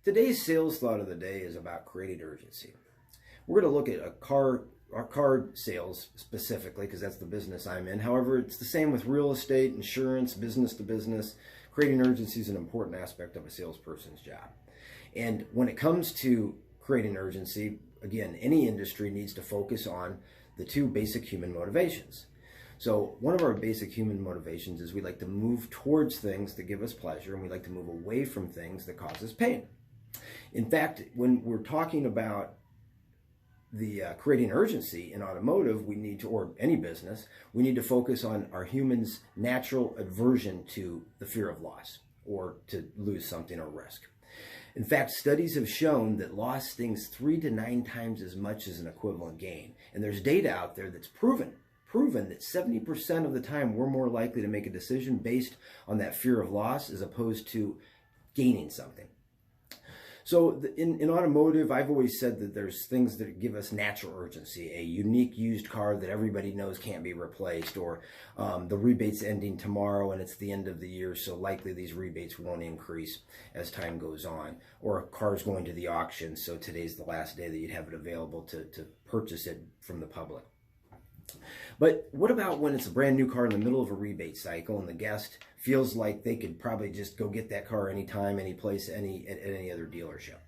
Today's sales thought of the day is about creating urgency. We're going to look at our car sales specifically, because that's the business I'm in. However, it's the same with real estate, insurance, business to business. Creating urgency is an important aspect of a salesperson's job. And when it comes to creating urgency, again, any industry needs to focus on the two basic human motivations. So one of our basic human motivations is we like to move towards things that give us pleasure, and we like to move away from things that cause us pain. In fact, when we're talking about the creating urgency in automotive, we need to, or any business, we need to focus on our humans' natural aversion to the fear of loss or to lose something or risk. In fact, studies have shown that loss stings 3 to 9 times as much as an equivalent gain. And there's data out there that's proven that 70% of the time we're more likely to make a decision based on that fear of loss as opposed to gaining something. So in automotive, I've always said that there's things that give us natural urgency. A unique used car that everybody knows can't be replaced, or the rebate's ending tomorrow and it's the end of the year, so likely these rebates won't increase as time goes on. Or a car's going to the auction, so today's the last day that you'd have it available to purchase it from the public. But what about when it's a brand new car in the middle of a rebate cycle and the guest feels like they could probably just go get that car anytime, any place, at any other dealership?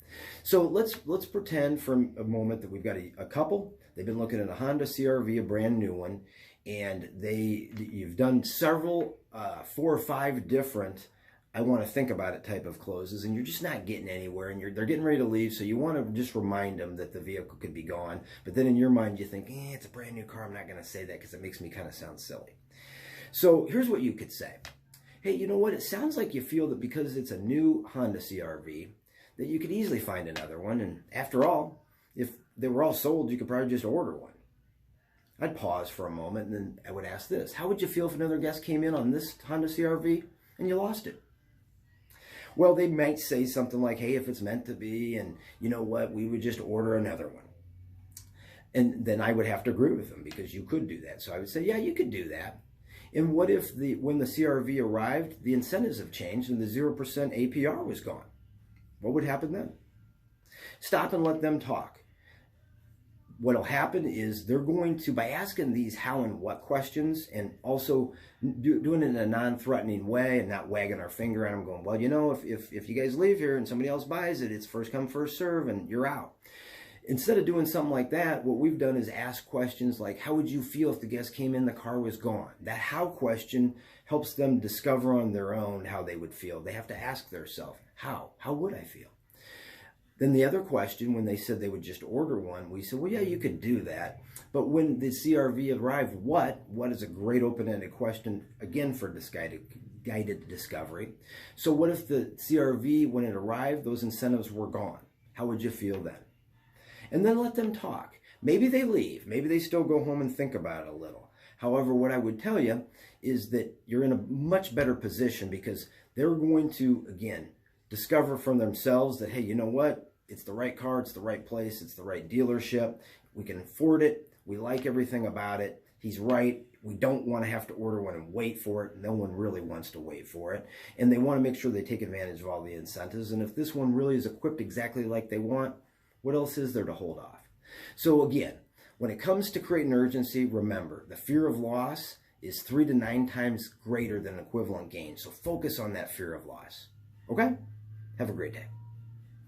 So let's pretend for a moment that we've got a couple. They've been looking at a Honda CR-V, a brand new one, and you've done several, 4 or 5 different I want to think about it type of closes, and you're just not getting anywhere, and they're getting ready to leave, so you want to just remind them that the vehicle could be gone. But then in your mind you think, it's a brand new car, I'm not going to say that because it makes me kind of sound silly. So here's what you could say. Hey, you know what? It sounds like you feel that because it's a new Honda CR-V that you could easily find another one, and after all, if they were all sold, you could probably just order one. I'd pause for a moment, and then I would ask this. How would you feel if another guest came in on this Honda CR-V and you lost it? Well, they might say something like, hey, if it's meant to be, and you know what, we would just order another one. And then I would have to agree with them because you could do that. So I would say, yeah, you could do that. And what if when the CR-V arrived, the incentives have changed and the 0% APR was gone? What would happen then? Stop and let them talk. What'll happen is they're going to, by asking these how and what questions, and also doing it in a non-threatening way and not wagging our finger at them going, well, you know, if you guys leave here and somebody else buys it, it's first come, first serve, and you're out. Instead of doing something like that, what we've done is ask questions like, how would you feel if the guest came in, the car was gone? That how question helps them discover on their own how they would feel. They have to ask themselves, how? How would I feel? Then the other question, when they said they would just order one, we said, well, yeah, you could do that. But when the CR-V arrived, what is a great open-ended question, again, for this guided discovery. So what if the CR-V, when it arrived, those incentives were gone? How would you feel then? And then let them talk. Maybe they leave. Maybe they still go home and think about it a little. However, what I would tell you is that you're in a much better position because they're going to, again, discover from themselves that, hey, you know what? It's the right car, it's the right place, it's the right dealership. We can afford it. We like everything about it. He's right. We don't want to have to order one and wait for it. No one really wants to wait for it. And they want to make sure they take advantage of all the incentives. And if this one really is equipped exactly like they want, what else is there to hold off? So again, when it comes to creating urgency, remember, the fear of loss is 3 to 9 times greater than equivalent gain. So focus on that fear of loss. Okay? Have a great day.